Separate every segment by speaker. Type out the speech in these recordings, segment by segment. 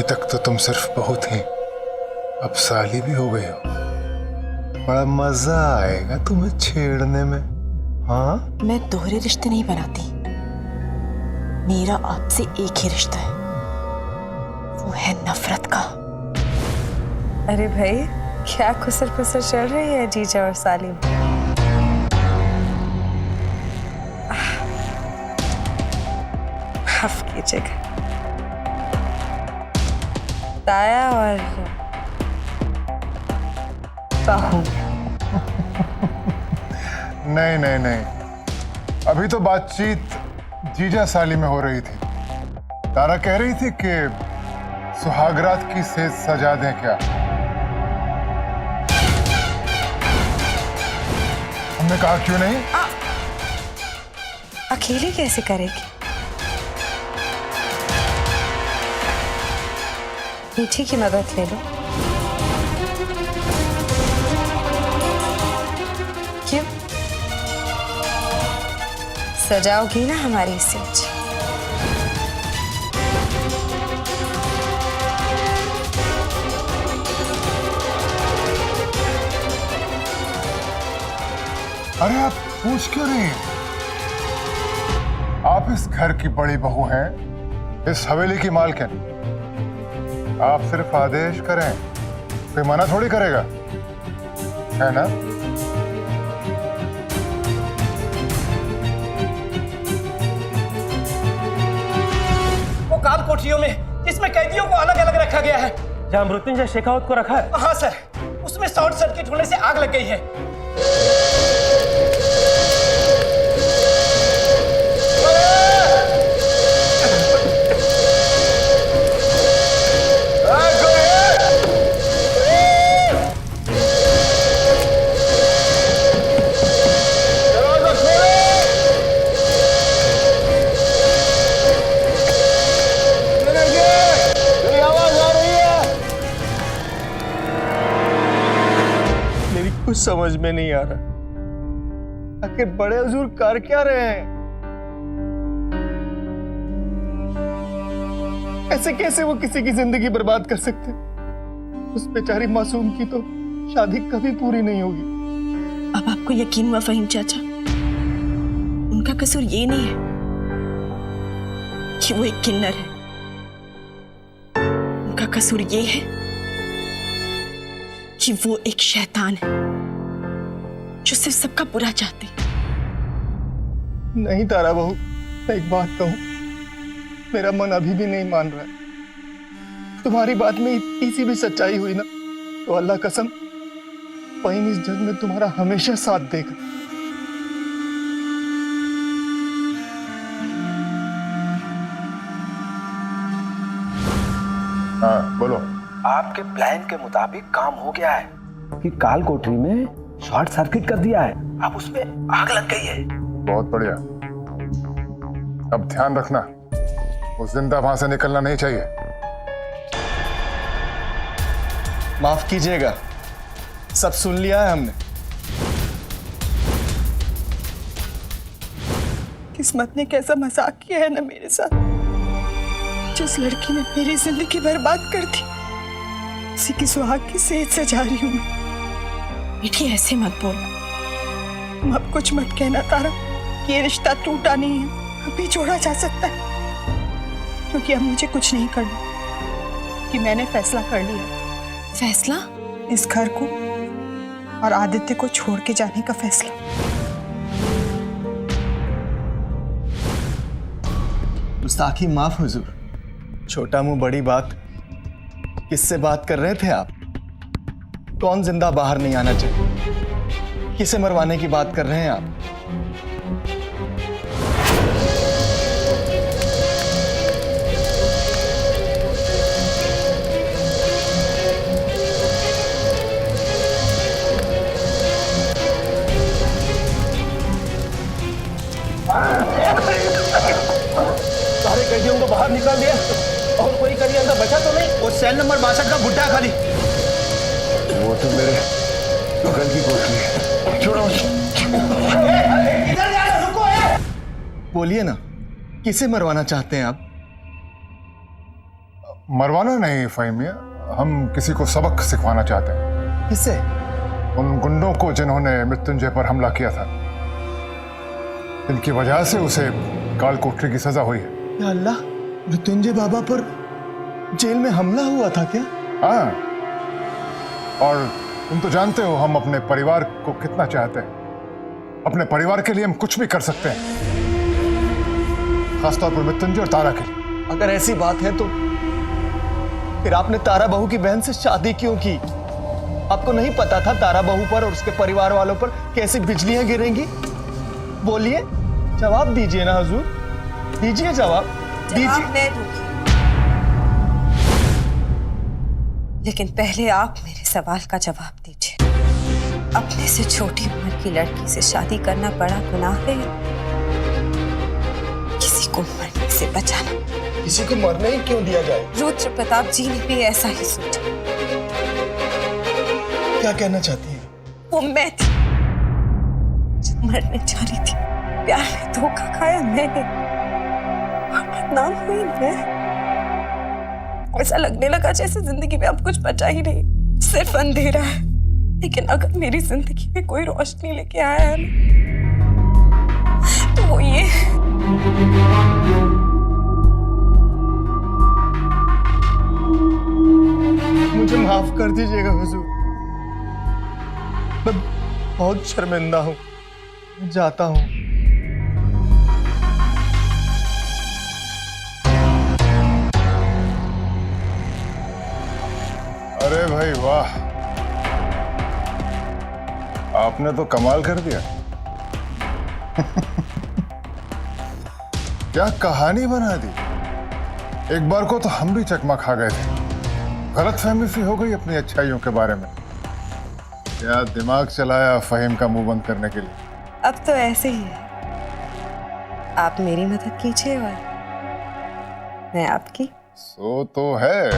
Speaker 1: तक तो तुम सिर्फ बहू थी, अब साली भी हो गई हो। बड़ा मजा आएगा तुम्हें छेड़ने में। हाँ,
Speaker 2: मैं दोहरे रिश्ते नहीं बनाती, मेरा आपसे एक ही रिश्ता है, वो है नफरत का।
Speaker 3: अरे भाई, क्या खुसर फुसर चल रही है जीजा और साली में? माफ कीजिएगा, ताया और बहू।
Speaker 1: नहीं नहीं नहीं, अभी तो बातचीत जीजा साली में हो रही थी। तारा कह रही थी कि सुहागरात की सेज सजा दें क्या। हमने कहा क्यों नहीं।
Speaker 3: अकेली कैसे करेगी? मीठी की मदद ले लो। क्यों? सजाओगी ना हमारी सेज?
Speaker 1: अरे आप पूछ क्यों रही हैं? आप इस घर की बड़ी बहू हैं, इस हवेली की मालकिन। आप सिर्फ आदेश करें, कोई मना थोड़ी करेगा, है ना?
Speaker 4: वो काम कोठरियों में जिसमें कैदियों को अलग अलग रखा गया है, जहां मृत्युंजय शेखावत को रखा है। हाँ सर, उसमें शॉर्ट सर्किट होने से आग लग गई है।
Speaker 5: कुछ समझ में नहीं आ रहा, आखिर बड़े हुजूर कर क्या रहे हैं? ऐसे कैसे वो किसी की जिंदगी बर्बाद कर सकते? उस बेचारी मासूम की तो शादी कभी पूरी नहीं होगी।
Speaker 2: अब आपको यकीन हुआ फहीम चाचा, उनका कसूर ये नहीं है कि वो एक किन्नर है, उनका कसूर ये है कि वो एक शैतान है जो सिर्फ सबका बुरा चाहते।
Speaker 5: नहीं तारा बहू, मैं एक बात कहूं, मेरा मन अभी भी नहीं मान रहा है। तुम्हारी बात में इतनी सी भी सच्चाई हुई ना, तो अल्लाह कसम फहीम इस जग में तुम्हारा हमेशा साथ देगा।
Speaker 1: हाँ बोलो।
Speaker 6: आपके प्लान के मुताबिक काम हो गया है कि काल कोठरी में शॉर्ट सर्किट कर दिया है, अब उसमें आग लग गई है।
Speaker 1: बहुत बढ़िया। अब ध्यान रखना, वो जिंदा वहां से निकलना नहीं चाहिए।
Speaker 5: माफ कीजिएगा, सब सुन लिया है हमने।
Speaker 2: किस्मत ने कैसा मजाक किया है ना मेरे साथ। जिस लड़की ने मेरी जिंदगी बर्बाद कर दी, उसी की सुहाग की सेज सजा रही हूं मैं। मीठी ऐसे मत बोल, तुम अब कुछ मत कहना तारा, ये रिश्ता टूटा नहीं है, अभी जोड़ा जा सकता है। क्योंकि अब मुझे कुछ नहीं करना, कि मैंने फैसला कर लिया। फैसला? इस घर को और आदित्य को छोड़ के जाने का फैसला।
Speaker 5: गुस्ताखी माफ हुजूर, छोटा मुंह बड़ी बात। किससे बात कर रहे थे आप? कौन जिंदा बाहर नहीं आना चाहिए? किसे मरवाने की बात कर रहे हैं आप?
Speaker 4: सारे कैदियों को बाहर निकाल दिया और कोई कैदी अंदर बचा तो नहीं?
Speaker 5: वो सेल नंबर 62 का बुड्ढा खाली।
Speaker 1: वो तो मेरे बगल की कोठरी है। छोड़ो।
Speaker 4: इधर जाना, रुको है।
Speaker 5: बोलिए ना, किसे मरवाना चाहते हैं आप?
Speaker 1: मरवाना नहीं फ़हीमिया, हम किसी को सबक सिखवाना चाहते हैं।
Speaker 5: किससे?
Speaker 1: उन गुंडों को जिन्होंने मृत्युंजय पर हमला किया था, इनकी वजह से उसे काल कोठरी की सजा हुई है।
Speaker 5: या अल्लाह, मृत्युंजय बाबा पर जेल में हमला हुआ था क्या?
Speaker 1: हाँ, और तुम तो जानते हो हम अपने परिवार को कितना चाहते हैं। अपने परिवार के लिए हम कुछ भी कर सकते हैं, खासतौर पर मृत्युंजय और तारा के लिए।
Speaker 5: अगर ऐसी बात है तो फिर आपने तारा बहू की बहन से शादी क्यों की? आपको नहीं पता था तारा बहू पर और उसके परिवार वालों पर कैसी बिजलियां गिरेंगी? बोलिए, जवाब दीजिए ना हुजूर, दीजिए जवाब दीजिए।
Speaker 3: मैं दूंगी, लेकिन पहले आप मेरे सवाल का जवाब दीजिए। अपने से छोटी उम्र की लड़की से शादी करना बड़ा गुनाह है? किसी को मरने से बचाना?
Speaker 5: किसी को मरने ही क्यों दिया जाए?
Speaker 3: रुद्र प्रताप जी ने भी ऐसा ही सोचा।
Speaker 5: क्या कहना चाहती है?
Speaker 3: वो मैं थी जो मरने जा रही थी। प्यार में धोखा खाया मैंने और बदनाम हुई मैं। ऐसा लगने लगा जैसे जिंदगी में अब कुछ बचा ही नहीं, सिर्फ अंधेरा है। लेकिन अगर मेरी जिंदगी में कोई रोशनी लेके आया है तो वो ये
Speaker 5: मुझे माफ कर दीजिएगा हुजूर, मैं बहुत शर्मिंदा हूँ, जाता हूँ।
Speaker 1: अरे भाई वाह, आपने तो कमाल कर दिया। क्या कहानी बना दी। एक बार को तो हम भी चकमा खा गए थे, गलतफहमी सी हो गई अपनी अच्छाइयों के बारे में। क्या दिमाग चलाया फहीम का मुंह बंद करने के लिए।
Speaker 3: अब तो ऐसे ही है, आप मेरी मदद कीजिए और मैं आपकी।
Speaker 1: सो तो है।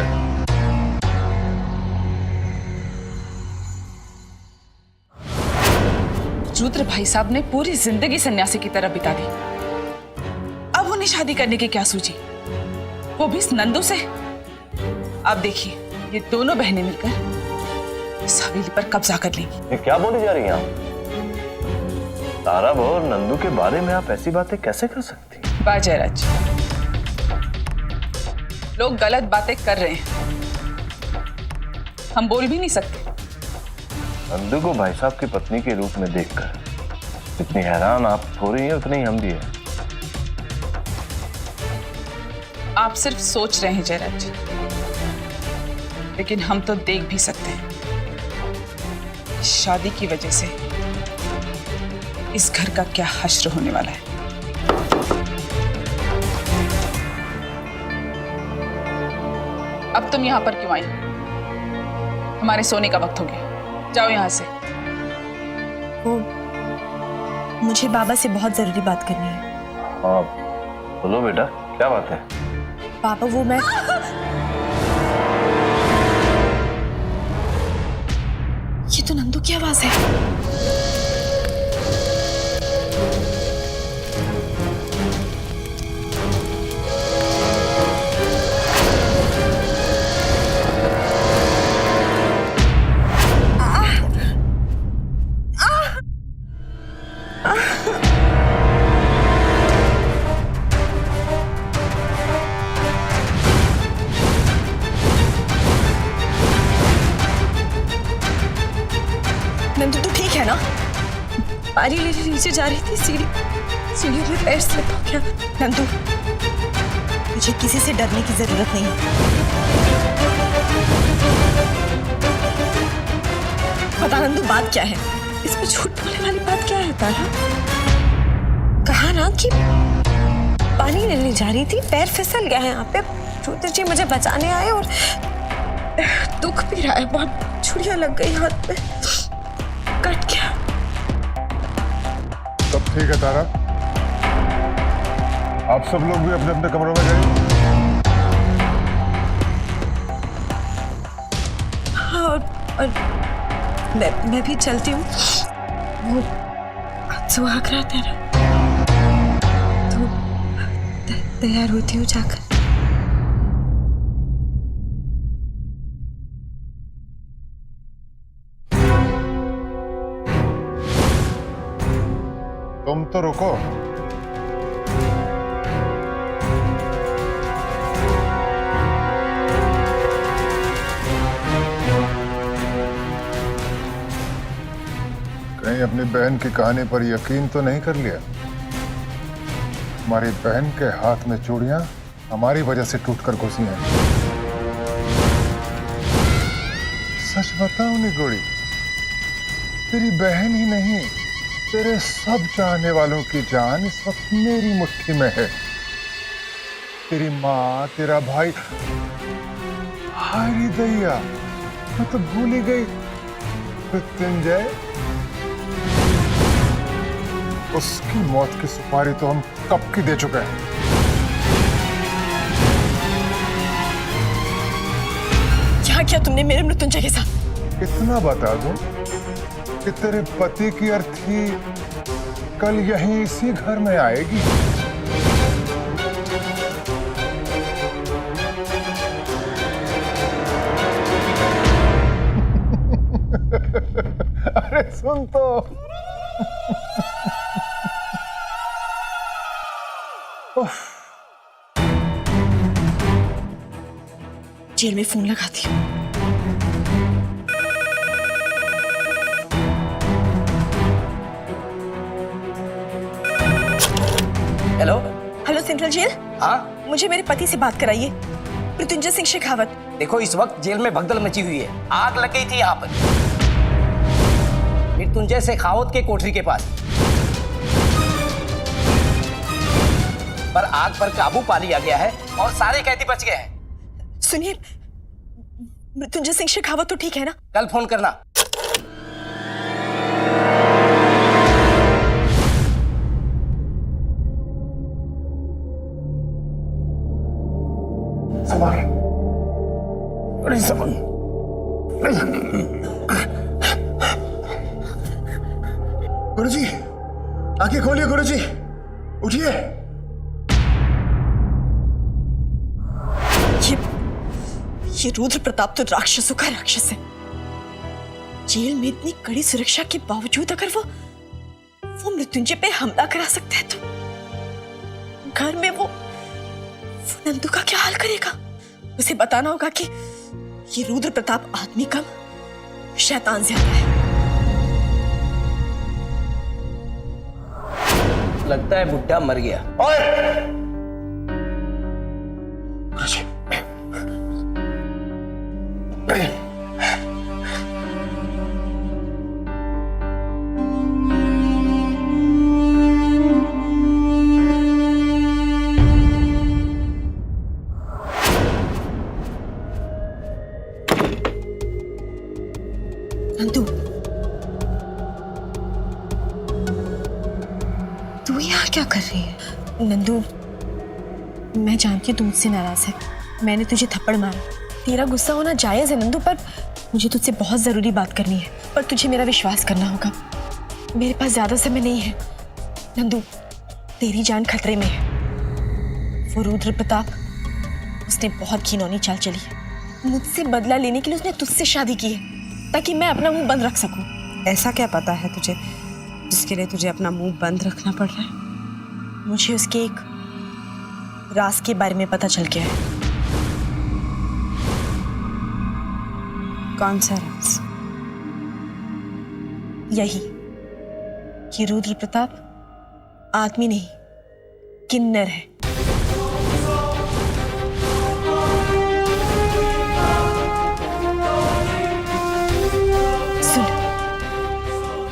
Speaker 7: रुद्र भाई साहब ने पूरी जिंदगी सन्यासी की तरह बिता दी, अब उन्हें शादी करने की क्या सूझी, वो भी इस नंदू से। अब देखिए, ये दोनों बहनें मिलकर इस हवेली पर कब्जा कर लेंगी।
Speaker 6: ये क्या बोली जा रही हैं आप? तारा बहू और नंदू के बारे में आप ऐसी बातें कैसे कर सकती हैं?
Speaker 7: वाह जयराज, लोग गलत बातें कर रहे हैं, हम बोल भी नहीं सकते।
Speaker 6: नंदू को भाई साहब की पत्नी के रूप में देखकर जितनी हैरान आप हो रही हैं उतनी हम भी हैं।
Speaker 7: आप सिर्फ सोच रहे हैं जयराज, लेकिन हम तो देख भी सकते हैं। शादी की वजह से इस घर का क्या हश्र होने वाला है। अब तुम यहां पर क्यों आई? हमारे सोने का वक्त हो गया, जाओ यहां से।
Speaker 8: वो मुझे बाबा से बहुत जरूरी बात करनी है।
Speaker 6: हाँ बोलो बेटा, क्या बात है?
Speaker 8: पापा वो मैं ये तो नंदू की आवाज है। नंदू तो ठीक है ना? पारी लेने नीचे जा रही थी, सीढ़ियों में पैर स्लिप हो गया। नंदू, मुझे किसी से डरने की जरूरत नहीं है। बता नंदू, बात क्या है? इसमें झूठ बोलने वाली बात क्या है? तारा कहा ना कि पानी लेने जा रही थी, पैर फिसल गया है यहाँ पे। रुद्र जी मुझे बचाने आए और दुख भी रहा है बहुत, छुरियां लग गई हाथ में, कट गया।
Speaker 1: सब ठीक है तारा, आप सब लोग भी अपने अपने कमरों में जाइए।
Speaker 8: हाँ, और मैं भी चलती हूँ। वो सुहाग रात है ना, तो तैयार होती हूँ जाकर।
Speaker 1: तुम तो रुको। कहीं अपनी बहन की कहानी पर यकीन तो नहीं कर लिया? हमारी बहन के हाथ में चूड़ियां हमारी वजह से टूटकर घुसी हैं। सच बताओ निगोड़ी, तेरी बहन ही नहीं, तेरे सब चाहने वालों की जान इस वक्त मेरी मुट्ठी में है। तेरी माँ, तेरा भाई, हाय दैया, मैं तो भूल ही गई। मृत्युंजय, उसकी मौत की सुपारी तो हम कब की दे चुके हैं।
Speaker 8: क्या किया तुमने मेरे मृत्युंजय के साथ?
Speaker 1: इतना बता दूं कि तेरे पति की अर्थी कल यहीं इसी घर में आएगी। अरे सुन तो।
Speaker 8: जेल में फोन लगाती हूँ।
Speaker 4: हेलो।
Speaker 8: Hello central jail.
Speaker 4: हाँ,
Speaker 8: मुझे मेरे पति से बात कराइए, मृत्युंजय सिंह शेखावत।
Speaker 4: देखो इस वक्त जेल में भगदड़ मची हुई है, आग लग गई थी यहाँ पर मृत्युंजय शेखावत के कोठरी के पास, पर आग पर काबू पा लिया गया है और सारे कैदी बच गए हैं।
Speaker 8: सुनिए, मृत्युंजय सिंह शेखावत तो ठीक है ना?
Speaker 4: कल फोन करना।
Speaker 5: गुरुजी, आंखें खोलिए गुरुजी, उठिए।
Speaker 8: ये रुद्र प्रताप तो राक्षसों का राक्षस है। जेल में इतनी कड़ी सुरक्षा के बावजूद अगर वो मृत्युंजय पे हमला करा सकता है तो घर में वो नंदू का क्या हाल करेगा? उसे बताना होगा कि ये रुद्र प्रताप आदमी कम, शैतान ज्यादा है।
Speaker 4: लगता है बुड्ढा मर गया।
Speaker 8: नंदू, तू यहाँ क्या कर रही है? नंदू, मैं जानती हूँ तू मुझसे नाराज है, मैंने तुझे थप्पड़ मारा। तेरा गुस्सा होना जायज है नंदू, पर मुझे तुझसे बहुत जरूरी बात करनी है। पर तुझे मेरा विश्वास करना होगा, मेरे पास ज्यादा समय नहीं है। नंदू, तेरी जान खतरे में है। वो रुद्र प्रताप, उसने बहुत घिनौनी चाल चली है। मुझसे बदला लेने के लिए उसने तुझसे शादी की है ताकि मैं अपना मुंह बंद रख सकूं।
Speaker 3: ऐसा क्या पता है तुझे जिसके लिए तुझे अपना मुंह बंद रखना पड़ रहा है?
Speaker 8: मुझे उसके एक राज के बारे में पता चल गया है।
Speaker 3: कौन सा राज?
Speaker 8: यही कि रुद्र प्रताप आदमी नहीं, किन्नर है। सुन,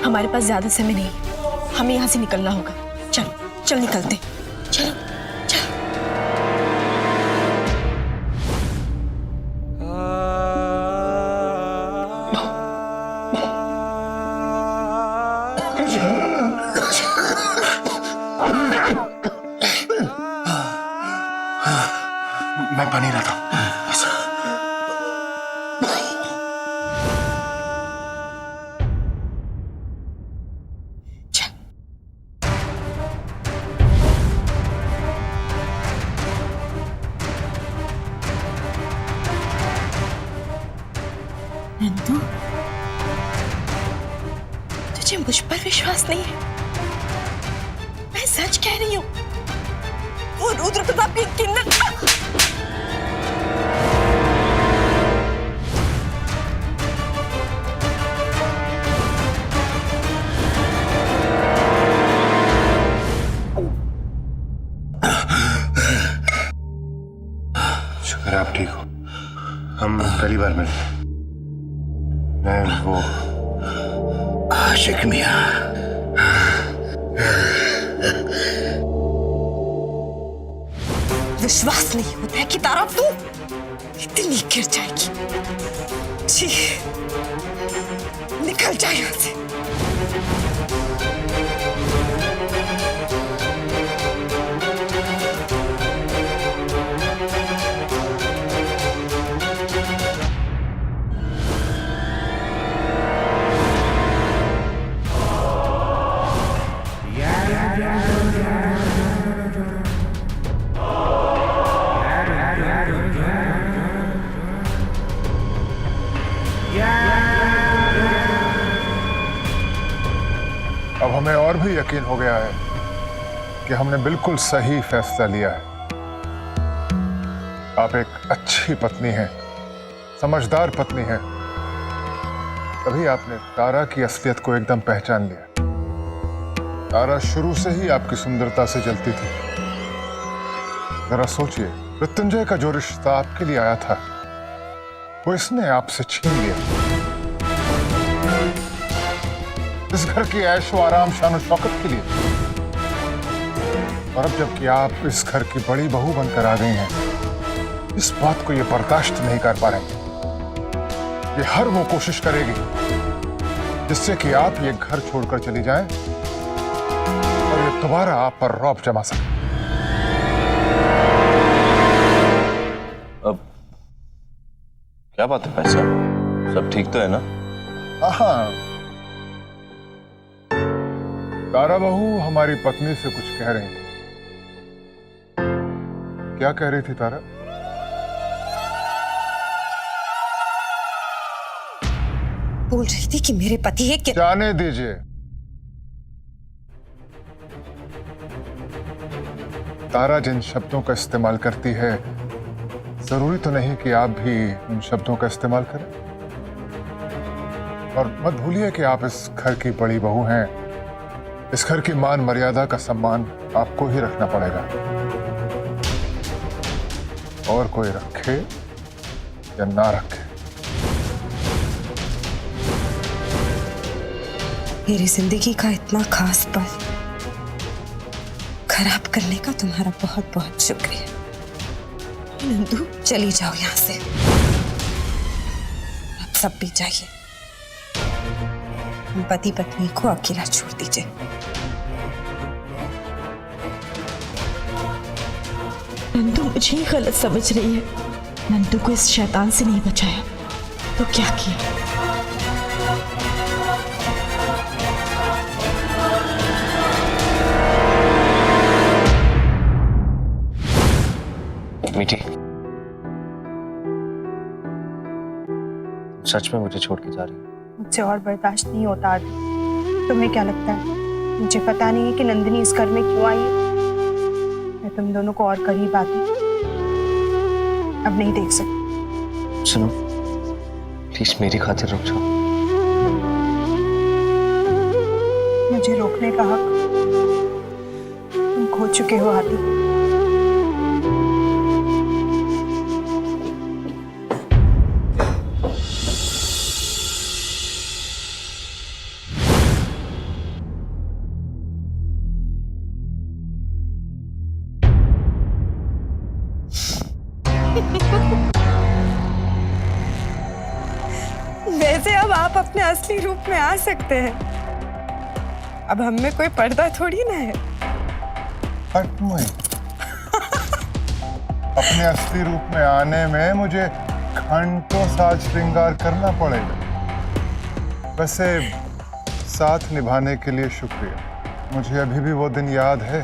Speaker 8: हमारे पास ज्यादा समय नहीं, हमें यहां से निकलना होगा। चल चल निकलते, चलो चलो।
Speaker 5: मैं पानी लाता हूं।
Speaker 8: नंदू, तुझे मुझ पर विश्वास नहीं है? सच कह रही हूँ, वो रुद्र प्रताप की किन्नर।
Speaker 1: शुक्र आप ठीक हो। हम पहली बार मिले। मैं वो
Speaker 6: आशिक मियां,
Speaker 8: विश्वास नहीं होता है कि तारा तू इतनी गिर जाएगी। छी, निकल जाए यहाँ से।
Speaker 1: अब हमें और भी यकीन हो गया है कि हमने बिल्कुल सही फैसला लिया है। आप एक अच्छी पत्नी हैं, समझदार पत्नी हैं। तभी आपने तारा की असलियत को एकदम पहचान लिया। तारा शुरू से ही आपकी सुंदरता से जलती थी। जरा सोचिए, मृत्युंजय का जो रिश्ता आपके लिए आया था वो इसने आपसे छीन लिया। इस घर की ऐशो आराम शान शौकत के लिए। और अब जबकि आप इस घर की बड़ी बहू बनकर आ गई हैं, इस बात को ये बर्दाश्त नहीं कर पा रही। ये हर वो कोशिश करेगी जिससे कि आप ये घर छोड़कर चली जाएं और ये दोबारा आप पर रौब जमा सके।
Speaker 9: अब क्या बात है पैसा? सब ठीक तो है ना?
Speaker 1: हाँ, तारा बहू हमारी पत्नी से कुछ कह रही थी। क्या कह रही थी तारा?
Speaker 8: बोल रही थी कि मेरे पति है कि
Speaker 1: जाने दीजिए। तारा जिन शब्दों का इस्तेमाल करती है, जरूरी तो नहीं कि आप भी उन शब्दों का इस्तेमाल करें। और मत भूलिए कि आप इस घर की बड़ी बहू हैं। इस घर की मान मर्यादा का सम्मान आपको ही रखना पड़ेगा। और कोई रखे या ना रखे।
Speaker 8: मेरी जिंदगी का इतना खास पल खराब करने का तुम्हारा बहुत बहुत शुक्रिया। नंदू, चली जाओ यहाँ से। आप सब भी जाइए। हम पति पत्नी को अकेला छोड़ दीजिए।
Speaker 2: नंदू मुझे ही गलत समझ रही है। नंदू को इस शैतान से नहीं बचाया तो क्या किया?
Speaker 9: मीठी, सच में मुझे छोड़ के जा रही है?
Speaker 2: मुझसे और बर्दाश्त नहीं होता आदि। तुम्हें क्या लगता है मुझे पता नहीं है कि नंदिनी इस घर में क्यों आई है? मैं तुम दोनों को और करीब आती अब नहीं देख सकती।
Speaker 9: सुनो, प्लीज मेरी खातिर रुक जाओ।
Speaker 2: मुझे रोकने का हक तुम खो चुके हो आदि।
Speaker 3: वैसे अब आप अपने असली रूप में आ सकते हैं। अब हम में कोई पर्दा थोड़ी ना है।
Speaker 1: हट मुई। अपने असली रूप में आने में मुझे घंटों साज श्रृंगार करना पड़ेगा। वैसे साथ निभाने के लिए शुक्रिया। मुझे अभी भी वो दिन याद है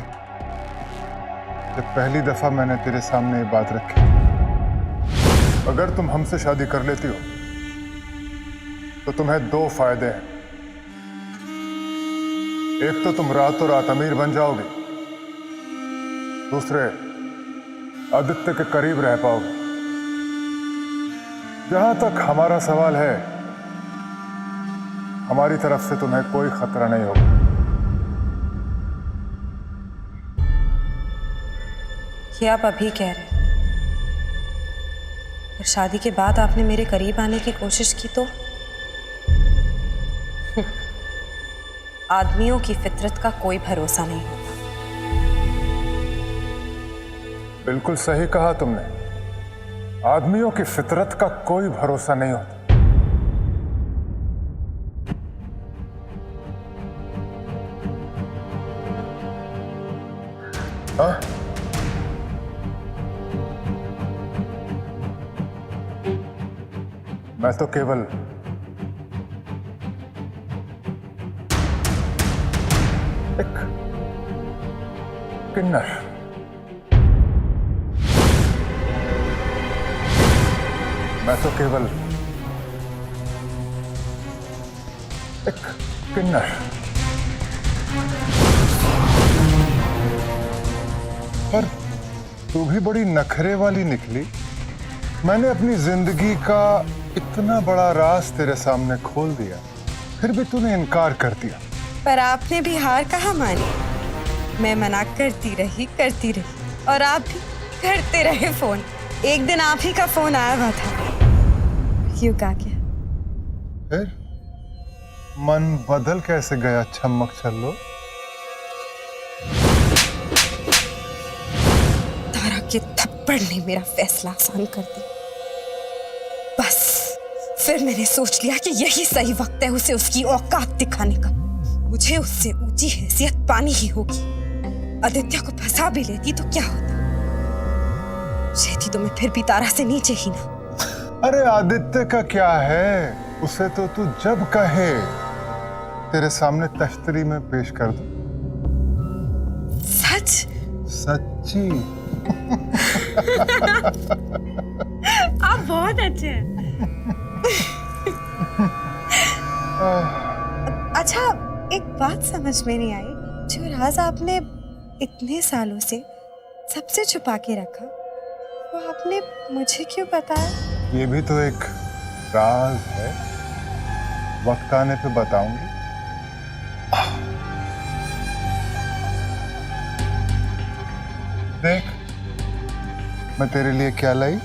Speaker 1: जब पहली दफा मैंने तेरे सामने ये बात रखी। अगर तुम हमसे शादी कर लेती हो तो तुम्हें दो फायदे हैं। एक तो तुम रातों रात अमीर बन जाओगे दूसरे आदित्य के करीब रह पाओगे। जहां तक हमारा सवाल है, हमारी तरफ से तुम्हें कोई खतरा नहीं होगा।
Speaker 3: ये आप अभी कह रहे हैं, और शादी के बाद आपने मेरे करीब आने की कोशिश की तो आदमियों की फितरत का कोई भरोसा नहीं होता।
Speaker 1: बिल्कुल सही कहा तुमने, आदमियों की फितरत का कोई भरोसा नहीं होता। हाँ? मैं तो केवल एक किन्नर, मैं तो केवल एक किन्नर। पर तू भी बड़ी नखरे वाली निकली। मैंने अपनी जिंदगी का इतना बड़ा राज तेरे सामने खोल दिया, फिर भी तूने इनकार कर दिया।
Speaker 3: पर आपने भी हार कहाँ मानी। मैं मना करती रही और आप भी करते रहे फोन। एक दिन आप ही का फोन आया हुआ था। क्यों कहा क्या?
Speaker 1: फिर मन बदल कैसे गया छमक छल्लो?
Speaker 3: तारा के थप्पड़ ने मेरा फैसला आसान कर दिया। बस फिर मैंने सोच लिया कि यही सही वक्त है उसे उसकी औकात दिखाने का। मुझे उससे ऊंची हैसियत पानी ही होगी। आदित्य को फंसा भी लेती तो क्या होता, शायद तो मैं फिर भी तारा से नीचे ही ना।
Speaker 1: अरे आदित्य का क्या है, उसे तो तू जब कहे तेरे सामने तश्तरी में पेश कर दो।
Speaker 3: सच?
Speaker 1: सच्ची।
Speaker 3: आप बहुत अच्छे हैं। अच्छा, एक बात समझ में नहीं आई, जो राज आपने इतने सालों से सबसे छुपा के रखा, वो आपने मुझे क्यों बताया?
Speaker 1: ये भी तो एक राज है, वक्त आने पे बताऊंगी। देख मैं तेरे लिए क्या लाई।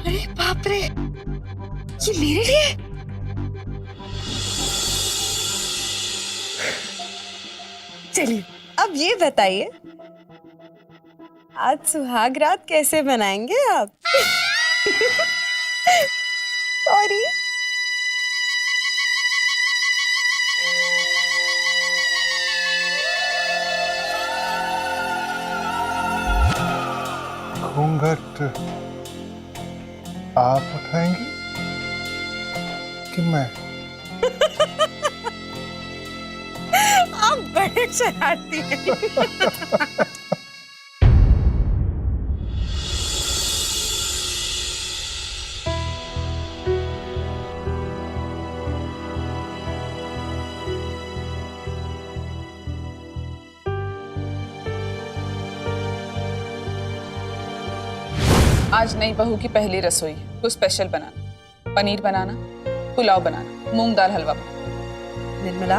Speaker 3: अरे बाप रे, ये मेरे लिए? चलिए अब ये बताइए, आज सुहाग रात कैसे मनाएंगे आप? सॉरी।
Speaker 1: घूंघट आप उठाएंगी कि मैं?
Speaker 3: आप बड़े शरारती हैं।
Speaker 7: आज नई बहू की पहली रसोई है, कुछ स्पेशल बनाना, पनीर बनाना, पुलाव बनाना, मूंग दाल हलवा बनाना।
Speaker 3: निर्मला,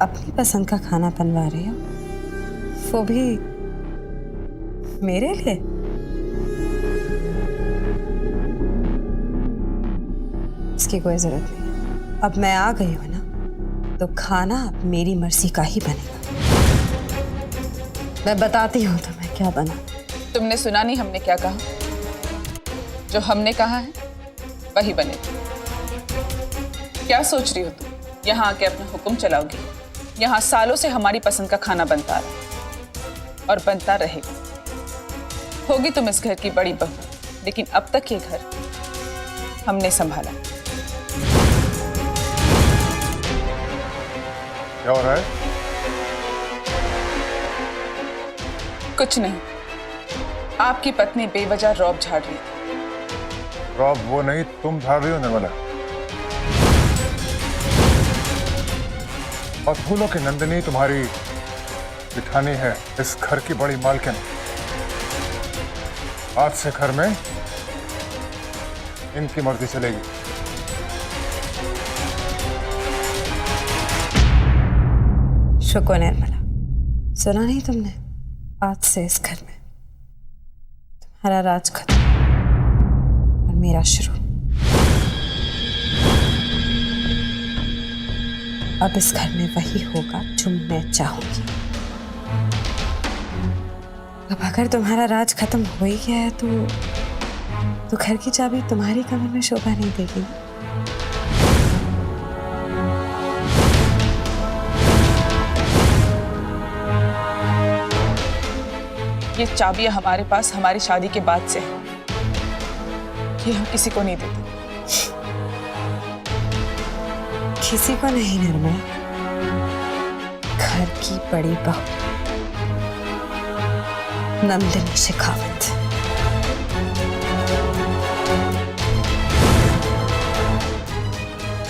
Speaker 3: अपनी पसंद का खाना बनवा रही हो, वो भी मेरे लिए? इसकी कोई जरूरत नहीं। अब मैं आ गई हूं ना, तो खाना अब मेरी मर्जी का ही बनेगा। मैं बताती हूँ तुम्हें क्या बना।
Speaker 7: तुमने सुना नहीं हमने क्या कहा? जो हमने कहा है वही बनेगा। क्या सोच रही हो तुम? यहाँ आके अपना हुक्म चलाओगी? यहाँ सालों से हमारी पसंद का खाना बनता रहा और बनता रहेगा। होगी तुम इस घर की बड़ी बहू, लेकिन अब तक ये घर हमने संभाला।
Speaker 1: क्या हो रहा है?
Speaker 7: कुछ नहीं, आपकी पत्नी बेवजह रौब झाड़ रही थी।
Speaker 1: रॉब वो नहीं, तुम झाड़ रही हो निर्मला। और फूलों की नंदिनी तुम्हारी बिठानी है इस घर की बड़ी मालकिन। आज से घर में इनकी मर्जी चलेगी।
Speaker 3: शुक्र निर्मला, सुना नहीं तुमने? आज से इस घर में तुम्हारा राज खत्म और मेरा शुरू। अब इस घर में वही होगा जो मैं चाहूंगी। अब अगर तुम्हारा राज खत्म हो ही गया है तो घर की चाबी तुम्हारी कमर में शोभा नहीं देगी।
Speaker 7: ये चाबियां हमारे पास हमारी शादी के बाद से है। ये हम किसी को नहीं देते।
Speaker 3: किसी को नहीं निर्मला, घर की बड़ी बहू नंदिनी शेखावत।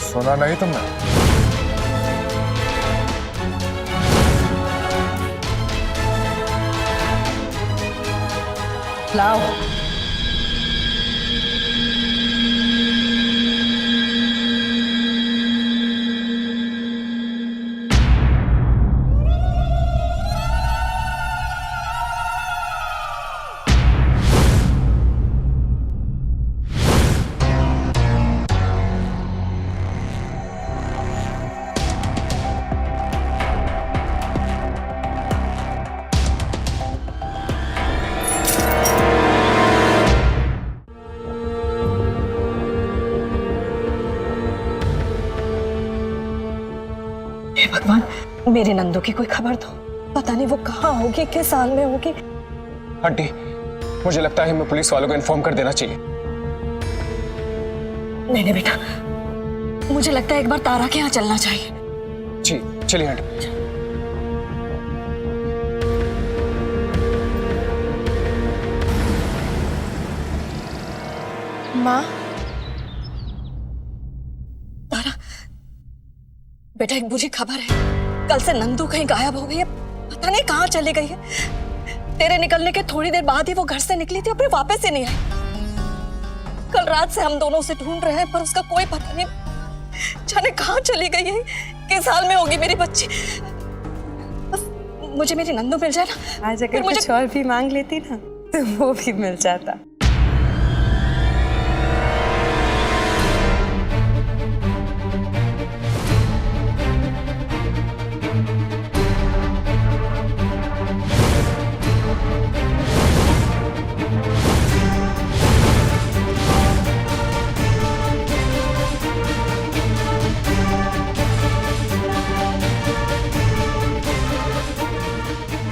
Speaker 1: सुना नहीं तुमने?
Speaker 3: लाओ।
Speaker 8: हे भगवान, मेरे नंदू की कोई खबर दो। पता नहीं वो कहाँ होगी, किस हाल में होगी।
Speaker 10: आंटी, मुझे लगता है हमें पुलिस वालों को इन्फॉर्म कर देना चाहिए।
Speaker 8: नहीं बेटा, मुझे लगता है एक बार तारा के यहाँ चलना चाहिए।
Speaker 10: जी चलिए आंटी।
Speaker 8: माँ, तारा बेटा, एक बुरी खबर है। कल से नंदू कहीं गायब हो गई है। पता नहीं कहाँ चली गई है। तेरे निकलने के थोड़ी देर बाद ही वो घर से निकली थी और फिर वापस ही नहीं आई। कल रात से हम दोनों उसे ढूंढ रहे हैं पर उसका कोई पता नहीं। जाने कहाँ चली गई है, किस हाल में होगी मेरी बच्ची। बस मुझे मेरी नंदू मिल जाए ना।
Speaker 3: आज अगर कुछ और भी मांग लेती ना तो वो भी मिल जाता।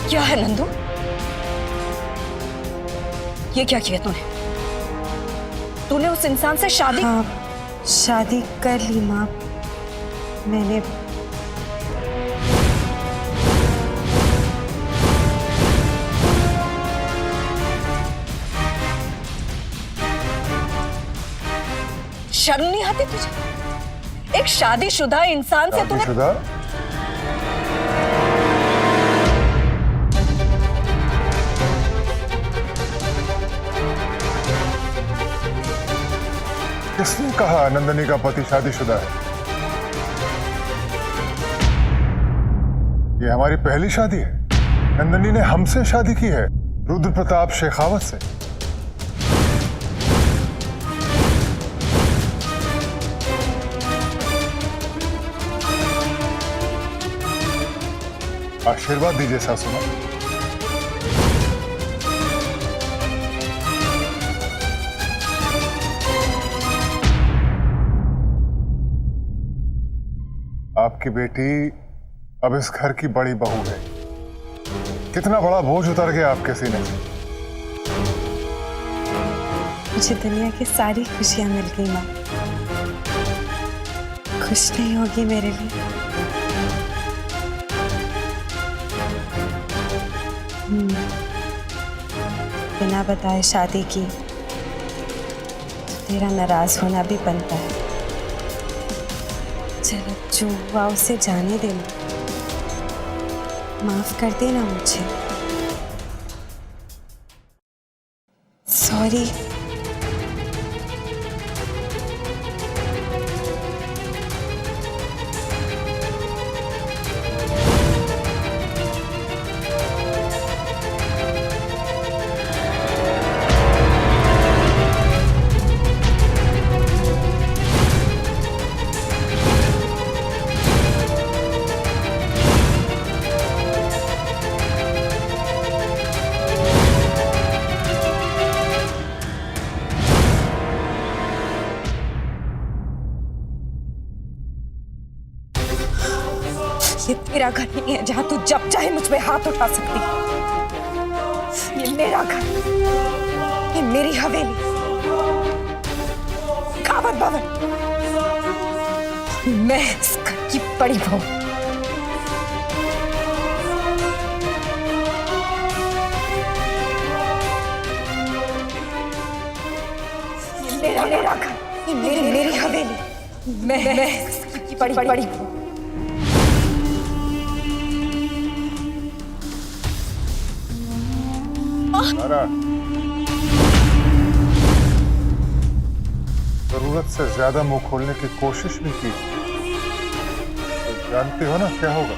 Speaker 8: क्या है नंदू, ये क्या किया तूने? तूने उस इंसान से शादी?
Speaker 3: हाँ, शादी कर ली माँ। मैंने
Speaker 8: शर्म नहीं आती तुझे? एक शादीशुदा इंसान से तूने?
Speaker 1: शादीशुदा? किसने कहा नंदिनी का पति शादीशुदा है? ये हमारी पहली शादी है। नंदिनी ने हमसे शादी की है, रुद्र प्रताप शेखावत से। आशीर्वाद दीजिए सासू मां। आपकी बेटी अब इस घर की बड़ी बहू है। कितना बड़ा बोझ उतर गया आपके सीने से।
Speaker 3: मुझे दुनिया की सारी खुशियां मिल गई माँ। खुश नहीं होगी मेरे लिए? बिना
Speaker 8: बिना बताए शादी की तो तेरा नाराज होना भी बनता है। चलो जो हुआ उसे जाने देना, माफ कर देना मुझे। सॉरी। ये तेरा घर नहीं है जहां तू जब चाहे मुझ पे हाथ उठा सकती है। ये मेरा घर, ये मेरी हवेली, खावत भवन। मैं इस घर की बड़ी बहू। ये मेरा घर, ये मेरी हवेली। मैं इस घर की बड़ी बहू।
Speaker 1: तारा, जरूरत से ज्यादा मुंह खोलने की कोशिश भी की तो जानते हो ना क्या होगा।